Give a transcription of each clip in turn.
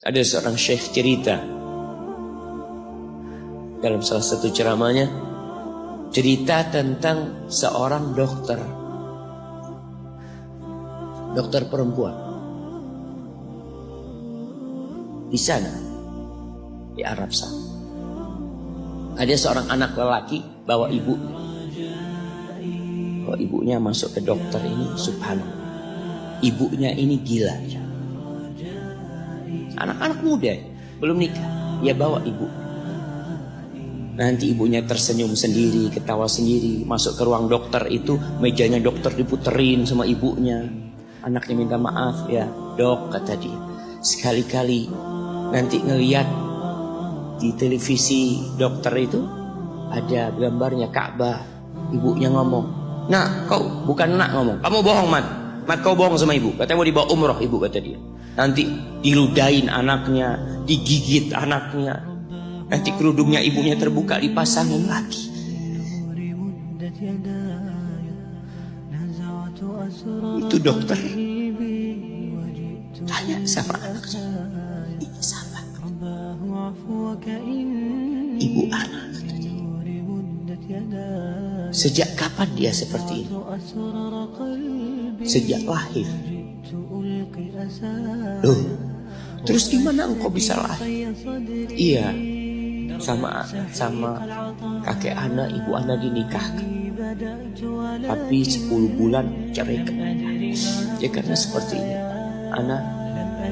Ada seorang syekh cerita dalam salah satu ceramahnya, cerita tentang seorang dokter perempuan di sana, di Arab sana. Ada seorang anak lelaki bawa ibunya masuk ke dokter ini, subhanallah. Ibunya ini gila. Anak-anak muda, belum nikah, dia bawa ibu. Nanti ibunya tersenyum sendiri, ketawa sendiri. Masuk ke ruang dokter itu, mejanya dokter diputerin sama ibunya. Anaknya minta maaf, ya dok, kata dia, sekali-kali nanti ngeliat di televisi dokter itu ada gambarnya Ka'bah. Ibunya ngomong, nak, kau bukan nak ngomong, kamu bohong Mat, kau bohong sama ibu. Katanya mau dibawa umroh ibu, kata dia. Nanti diludahin anaknya, digigit anaknya, nanti kerudungnya ibunya terbuka, dipasangin lagi. Itu dokter tanya sama anaknya, ini siapa? Ibu anak, katanya. Sejak kapan dia seperti ini? Sejak lahir. Loh, terus gimana engkau bisa lahir? Iya, sama kakek anak, ibu anak dinikahkan, tapi 10 bulan cerai. Ya karena seperti ini, anak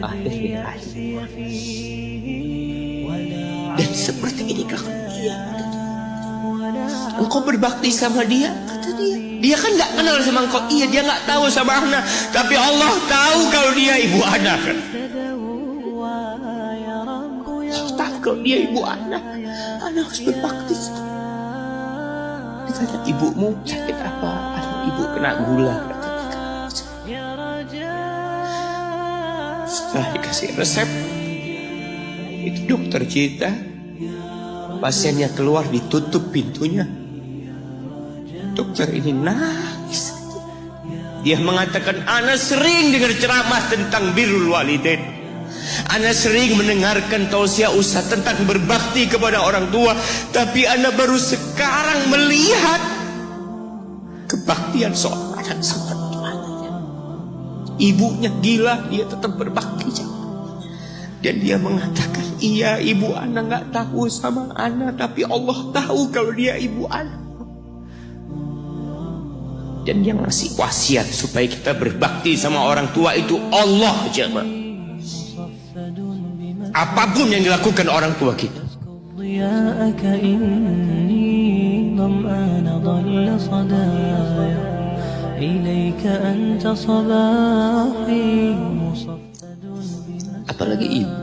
lahir di lahir. Dan seperti ini kata dia, engkau berbakti sama dia, kata dia. Dia kan nggak kenal sama engkau. Iya, dia nggak tahu sama anak, tapi Allah tahu kalau dia ibu anak. Allah tahu kalau dia ibu anak. Anak harus berbakti. Ditanya, ibumu sakit apa? Ibu kena gula. Setelah dikasih resep, itu dokter cerita, pasiennya keluar, ditutup pintunya. Dokter ini nangis. Dia mengatakan, ana sering dengar ceramah tentang birrul walidain. Ana sering mendengarkan tausiah ustaz tentang berbakti kepada orang tua, tapi ana baru sekarang melihat kebaktian seorang anak seperti anaknya. Ibunya gila, dia tetap berbakti. Dan dia mengatakan, iya, ibu anak nggak tahu sama anak, tapi Allah tahu kalau dia ibu anak. Dan yang ngasih wasiat supaya kita berbakti sama orang tua itu Allah, jemaah. Apapun yang dilakukan orang tua kita. Apalagi ibu.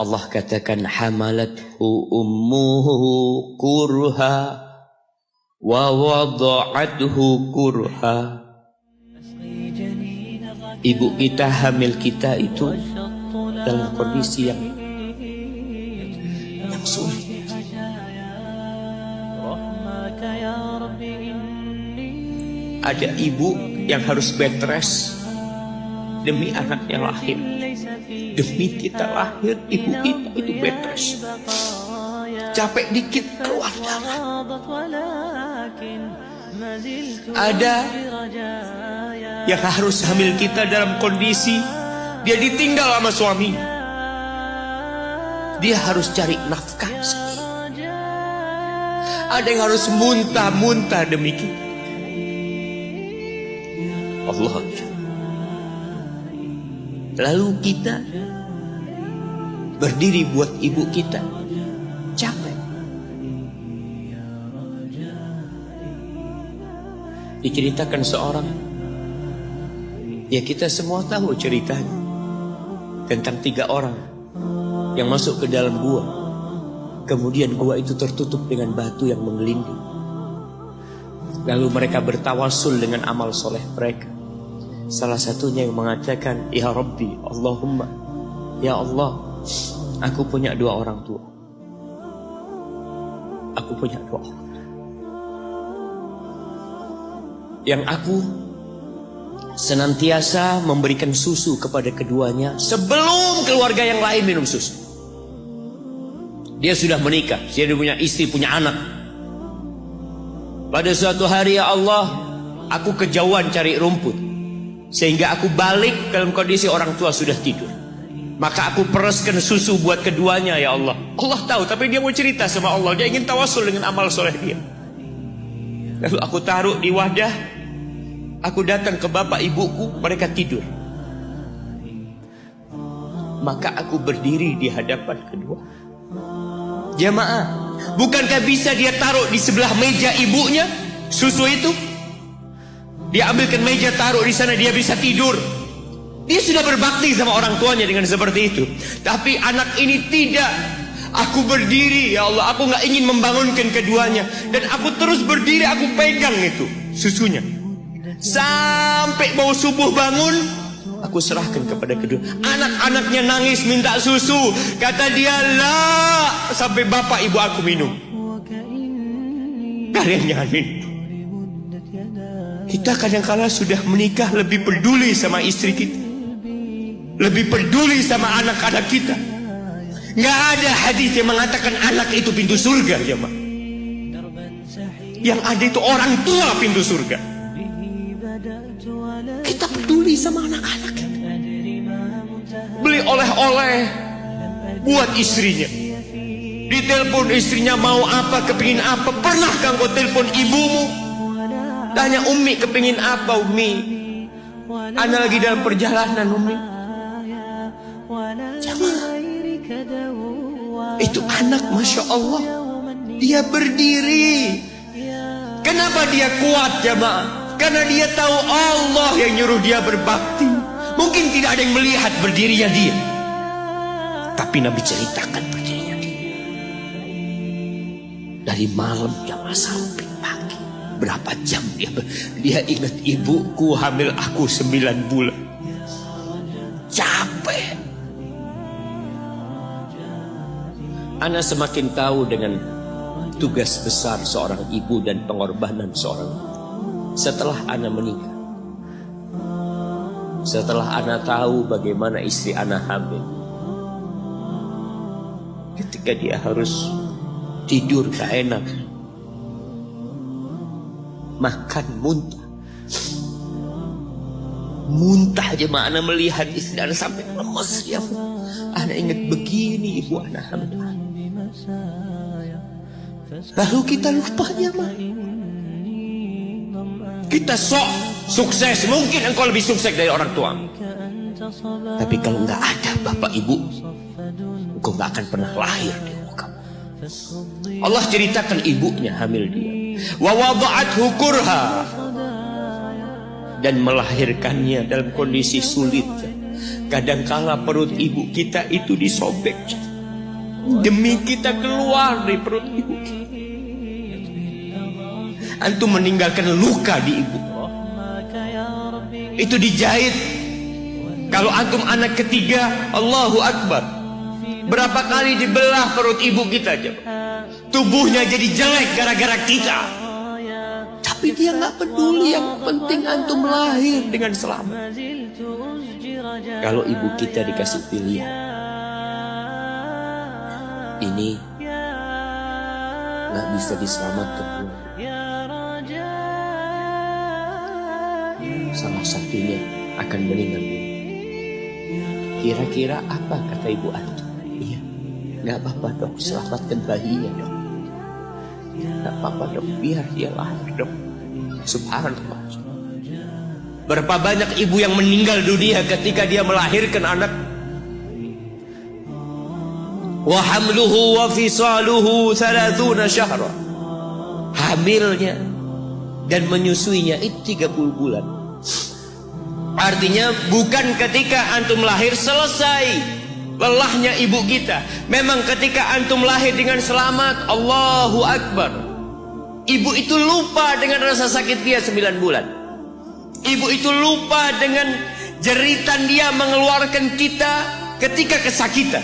Allah katakan, hamalathu ummuhu kurha wa wada'athu kurha. Ibu kita, hamil kita itu dalam kondisi yang sulit. Ada ibu yang harus bed rest demi anaknya lahir. Demi kita lahir, ibu kita itu bed rest. Capek dikit keluar darah. Ada yang harus hamil kita dalam kondisi dia ditinggal sama suami. Dia harus cari nafkah sendiri. Ada yang harus muntah-muntah demi kita. Allah. Lalu kita berdiri buat ibu kita, capek. Diceritakan seorang, ya kita semua tahu ceritanya, tentang 3 orang yang masuk ke dalam gua. Kemudian gua itu tertutup dengan batu yang menggelinding. Lalu mereka bertawasul dengan amal soleh mereka. Salah satunya yang mengatakan, ya Rabbi, Allahumma, ya Allah, aku punya 2 orang tua. Aku punya 2 orang. Yang aku senantiasa memberikan susu kepada keduanya sebelum keluarga yang lain minum susu. Dia sudah menikah, dia punya istri, punya anak. Pada suatu hari, ya Allah, aku kejauhan cari rumput, sehingga aku balik dalam kondisi orang tua sudah tidur. Maka aku pereskan susu buat keduanya, ya Allah. Allah tahu, tapi dia mau cerita sama Allah. Dia ingin tawasul dengan amal soleh dia. Lalu aku taruh di wadah. Aku datang ke bapak ibuku, mereka tidur. Maka aku berdiri di hadapan kedua. Jamaah, bukankah bisa dia taruh di sebelah meja ibunya susu itu? Dia ambilkan meja, taruh di sana, dia bisa tidur. Dia sudah berbakti sama orang tuanya dengan seperti itu. Tapi anak ini tidak. Aku berdiri, ya Allah, aku gak ingin membangunkan keduanya. Dan aku terus berdiri, aku pegang itu susunya. Sampai mau subuh bangun, aku serahkan kepada kedua. Anak-anaknya nangis minta susu. Kata dia, lah, sampai bapak ibu aku minum. Kalian jangan minum. Kita kadang-kala sudah menikah lebih peduli sama istri kita, lebih peduli sama anak-anak kita. Nggak ada hadis yang mengatakan anak itu pintu surga, jemaah. Yang ada itu orang tua pintu surga. Kita peduli sama anak-anak kita. Beli oleh-oleh buat istrinya. Ditelepon istrinya mau apa, kepingin apa. Pernahkah engkau telepon ibumu? Tanya, Umi kepingin apa, Umi? Ana lagi dalam perjalanan, Umi. Jamaah, itu anak, Masya Allah, dia berdiri. Kenapa dia kuat, jamaah? Karena dia tahu Allah yang nyuruh dia berbakti. Mungkin tidak ada yang melihat berdirinya dia, tapi Nabi ceritakan berdirinya dia. Dari malam jamaah sampai pagi, berapa jam dia ingat, ibuku hamil aku 9 bulan. Capek. Ana semakin tahu dengan tugas besar seorang ibu dan pengorbanan seorang ibu setelah Ana menikah. Setelah Ana tahu bagaimana istri Ana hamil, ketika dia harus tidur gak enak, makan muntah aja, Ana melihat istri Ana sampai lemes dia. Ana ingat begini ibu Ana hamil. Lalu kita lupa, jemaah. Kita sok sukses, mungkin engkau lebih sukses dari orang tua. Tapi kalau nggak ada bapak ibu, engkau nggak akan pernah lahir di muka. Allah ceritakan ibunya hamil dia. Wa wada'athu kurha, dan melahirkannya dalam kondisi sulit. Kadangkala perut ibu kita itu disobek demi kita keluar dari perut ibu kita. Antum meninggalkan luka di ibu, itu dijahit. Kalau antum anak ketiga, Allahu Akbar, berapa kali dibelah perut ibu kita aja. Tubuhnya jadi jelek gara-gara kita. Tapi dia gak peduli, yang penting antum lahir dengan selamat. Kalau ibu kita dikasih pilihan, ini gak bisa diselamatkan, salah satunya akan meninggal. Kira-kira apa kata ibu antum? Iya, gak apa-apa dok, selamatkan bayinya dok. Gak apa-apa dok, biar dia lahir dok. Subhanallah. Berapa banyak ibu yang meninggal dunia ketika dia melahirkan anak. Wa hamluhu wa fisaluhu 30 syahra. Hamilnya dan menyusuinya itu 30 bulan. Artinya bukan ketika antum lahir selesai lelahnya ibu kita. Memang ketika antum lahir dengan selamat, Allahu Akbar, ibu itu lupa dengan rasa sakit dia 9 bulan. Ibu itu lupa dengan jeritan dia mengeluarkan kita ketika kesakitan.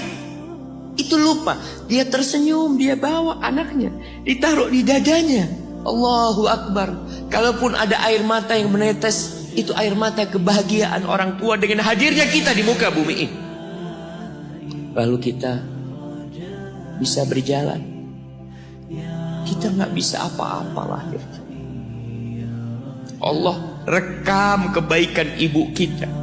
Itu lupa. Dia tersenyum, dia bawa anaknya, ditaruh di dadanya. Allahu Akbar. Kalaupun ada air mata yang menetes, Itu air mata kebahagiaan orang tua dengan hadirnya kita di muka bumi ini. Lalu kita bisa berjalan. Kita nggak bisa apa-apa lahir. Allah rekam kebaikan ibu kita.